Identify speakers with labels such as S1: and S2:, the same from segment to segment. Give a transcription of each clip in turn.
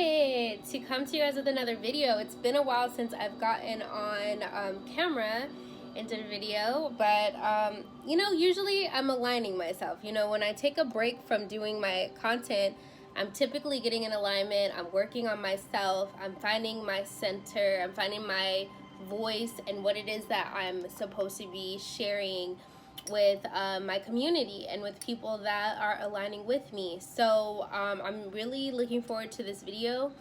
S1: excited to come to you guys with another video. It's been a while since I've gotten on camera and did a video, but usually I'm aligning myself. When I take a break from doing my content, I'm typically getting in alignment. I'm working on myself. I'm finding my center. I'm finding my voice and what it is that I'm supposed to be sharing with my community and with people that are aligning with me. So I'm really looking forward to this video.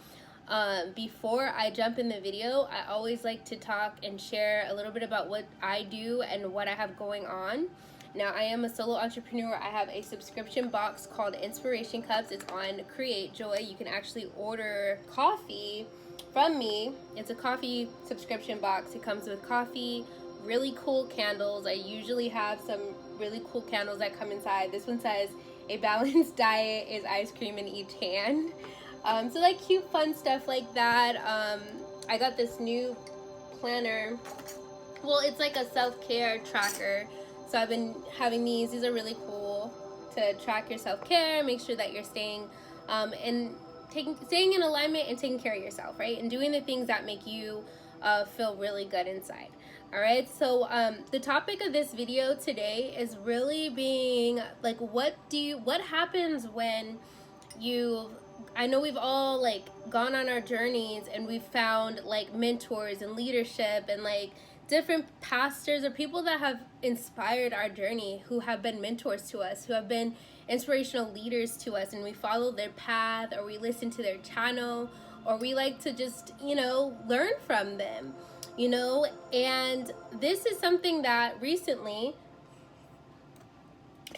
S1: Before I jump in the video, I always like to talk and share a little bit about what I do and what I have going on. Now, I am a solo entrepreneur. I have a subscription box called Inspiration Cups. It's on Create Joy. You can actually order coffee from me. It's a coffee subscription box. It comes with coffee, really cool candles. I usually have some really cool candles that come inside. This one says a balanced diet is ice cream in each hand. So like cute fun stuff like that. I got this new planner. Well, it's like a self-care tracker. So I've been having these. These are really cool to track your self-care, make sure that you're staying in alignment and taking care of yourself, right? And doing the things that make you feel really good inside. All right, so the topic of this video today is really being like, what happens when I know we've all like gone on our journeys and we've found like mentors and leadership and like different pastors or people that have inspired our journey, who have been mentors to us, who have been inspirational leaders to us, and we follow their path, or we listen to their channel, or we like to just, learn from them, and this is something that recently,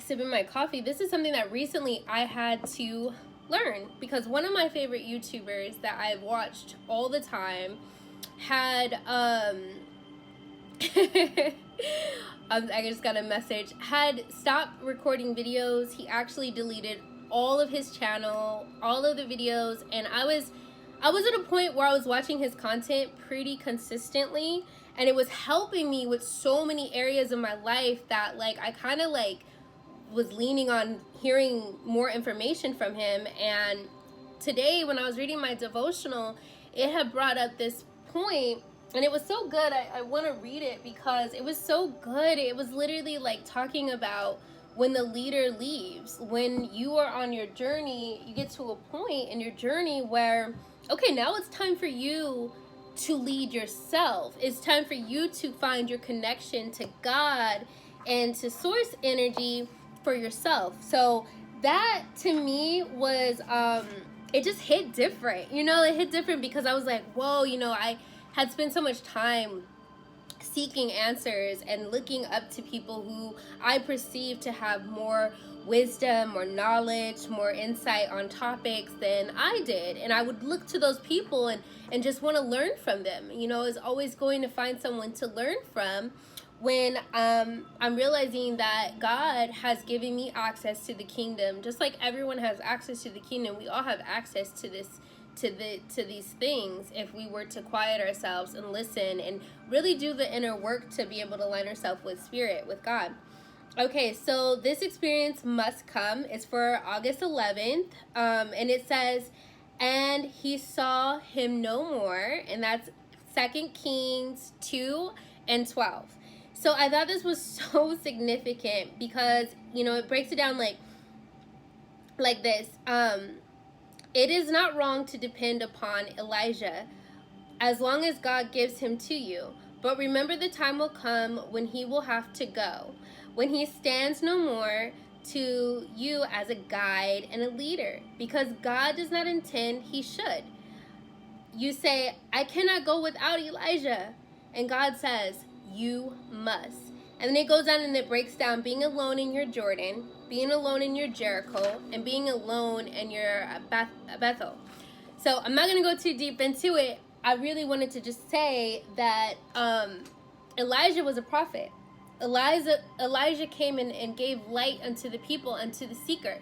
S1: sipping my coffee, this is something that recently I had to learn, because one of my favorite YouTubers that I've watched all the time had, I just got a message, had stopped recording videos. He actually deleted all of his channel, all of the videos, and I was at a point where I was watching his content pretty consistently, and it was helping me with so many areas of my life that like I kind of like was leaning on hearing more information from him. And today when I was reading my devotional, it had brought up this point, and it was so good. I want to read it because it was so good. It was literally like talking about when the leader leaves, when you are on your journey, you get to a point in your journey where, okay, now it's time for you to lead yourself. It's time for you to find your connection to God and to source energy for yourself. So that to me was, it just hit different. It hit different because I was like, whoa, I had spent so much time seeking answers and looking up to people who I perceived to have more wisdom, more knowledge, more insight on topics than I did. And I would look to those people and just want to learn from them. I was always going to find someone to learn from, when I'm realizing that God has given me access to the kingdom. Just like everyone has access to the kingdom, we all have access to this, to these things, if we were to quiet ourselves and listen and really do the inner work to be able to align ourselves with spirit, with God. Okay, so this experience must come. It's for August 11th, and it says, and he saw him no more, and that's 2 Kings 2:12. So I thought this was so significant because, it breaks it down like this. It is not wrong to depend upon Elijah as long as God gives him to you. But remember, the time will come when he will have to go, when he stands no more to you as a guide and a leader, because God does not intend he should. You say, I cannot go without Elijah. And God says, you must. And then it goes on and it breaks down being alone in your Jordan, being alone in your Jericho, and being alone in your Bethel. So I'm not going to go too deep into it. I really wanted to just say that Elijah was a prophet. Elijah came and gave light unto the people, unto the seeker.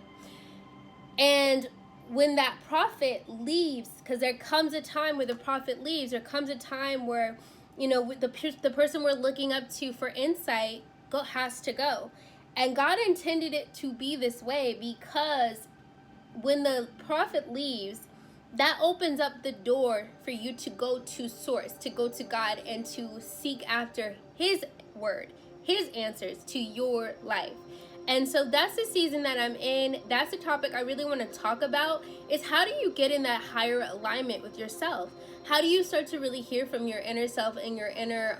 S1: And when that prophet leaves, because there comes a time where the prophet leaves, there comes a time where the person we're looking up to for insight has to go. And God intended it to be this way, because when the prophet leaves, that opens up the door for you to go to source, to go to God, and to seek after his word, his answers to your life. And so that's the season that I'm in. That's the topic I really want to talk about, is how do you get in that higher alignment with yourself? How do you start to really hear from your inner self and your inner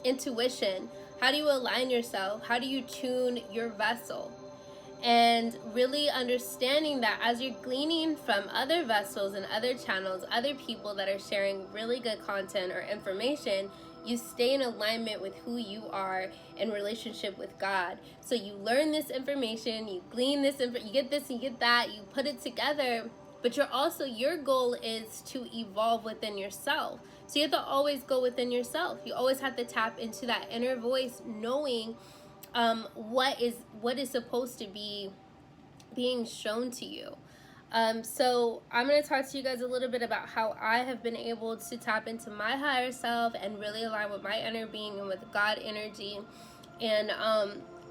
S1: intuition? How do you align yourself? How do you tune your vessel? And really understanding that as you're gleaning from other vessels and other channels, other people that are sharing really good content or information, you stay in alignment with who you are in relationship with God. So you learn this information, you glean this, you get this, you get that, you put it together, but your goal is to evolve within yourself. So you have to always go within yourself. You always have to tap into that inner voice, knowing what is supposed to be being shown to you. So I'm going to talk to you guys a little bit about how I have been able to tap into my higher self and really align with my inner being and with God energy. And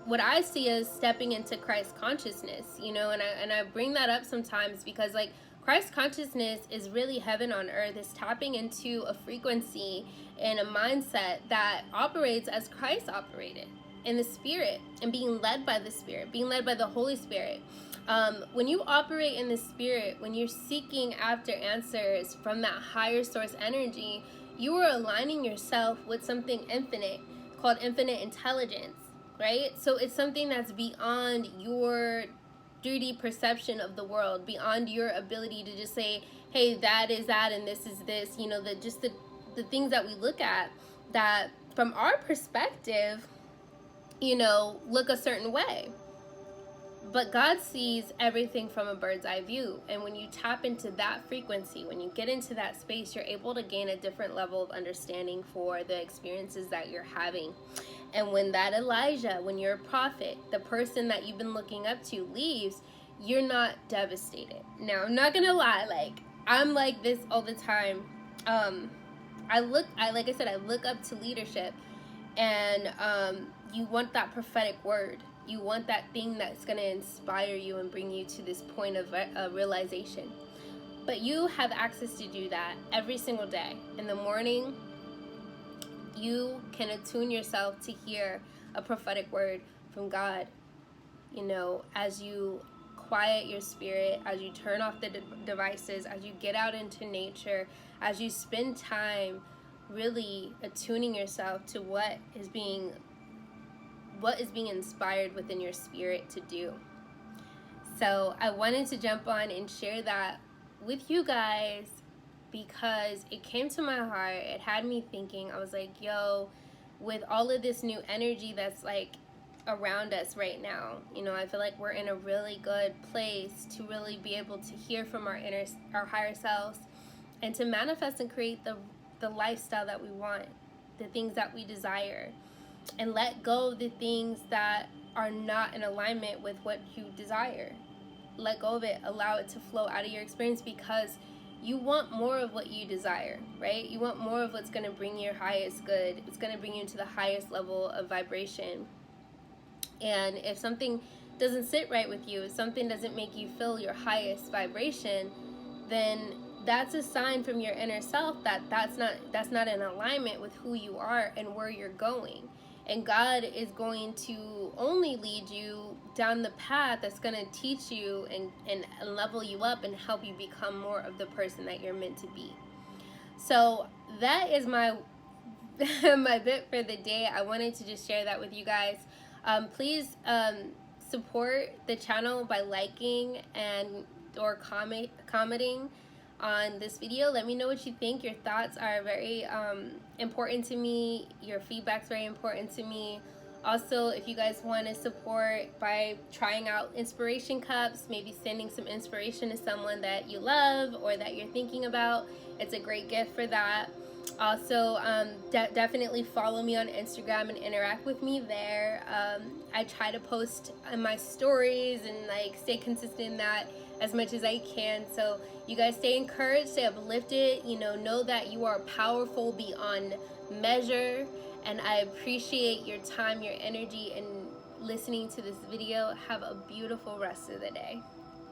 S1: what I see is stepping into Christ consciousness, and I bring that up sometimes because, like, Christ consciousness is really heaven on earth. Is tapping into a frequency and a mindset that operates as Christ operated, in the Spirit, and being led by the Spirit, being led by the Holy Spirit. When you operate in the Spirit, when you're seeking after answers from that higher source energy, you are aligning yourself with something infinite, called infinite intelligence, right? So it's something that's beyond your 3D perception of the world, beyond your ability to just say, hey, that is that and this is this, the things that we look at that from our perspective, look a certain way. But God sees everything from a bird's eye view. And when you tap into that frequency, when you get into that space, you're able to gain a different level of understanding for the experiences that you're having. And when that Elijah, when you're a prophet, the person that you've been looking up to leaves, you're not devastated. Now, I'm not going to lie. I'm like this all the time. I look up to leadership, and you want that prophetic word. You want that thing that's going to inspire you and bring you to this point of realization. But you have access to do that every single day. In the morning, you can attune yourself to hear a prophetic word from God. As you quiet your spirit, as you turn off the devices, as you get out into nature, as you spend time really attuning yourself to what is being inspired within your spirit to do. So I wanted to jump on and share that with you guys because it came to my heart. It had me thinking. I was like, yo, with all of this new energy that's like around us right now, I feel like we're in a really good place to really be able to hear from our higher selves and to manifest and create the lifestyle that we want, the things that we desire, and let go of the things that are not in alignment with what you desire. Let go of it. Allow it to flow out of your experience because you want more of what you desire, right? You want more of what's going to bring your highest good. It's going to bring you into the highest level of vibration. And if something doesn't sit right with you, if something doesn't make you feel your highest vibration, then that's a sign from your inner self that that's not in alignment with who you are and where you're going. And God is going to only lead you down the path that's going to teach you and level you up and help you become more of the person that you're meant to be. So that is my my bit for the day. I wanted to just share that with you guys. Please support the channel by liking or commenting on this video. Let me know what you think. Your thoughts are very important to me. Your feedback's very important to me. Also, if you guys want to support by trying out inspiration cups, maybe sending some inspiration to someone that you love or that you're thinking about, it's a great gift for that. Also, definitely follow me on Instagram and interact with me there. I try to post in my stories and stay consistent in that as much as I can. So you guys stay encouraged, stay uplifted, know that you are powerful beyond measure. And I appreciate your time, your energy, and listening to this video. Have a beautiful rest of the day.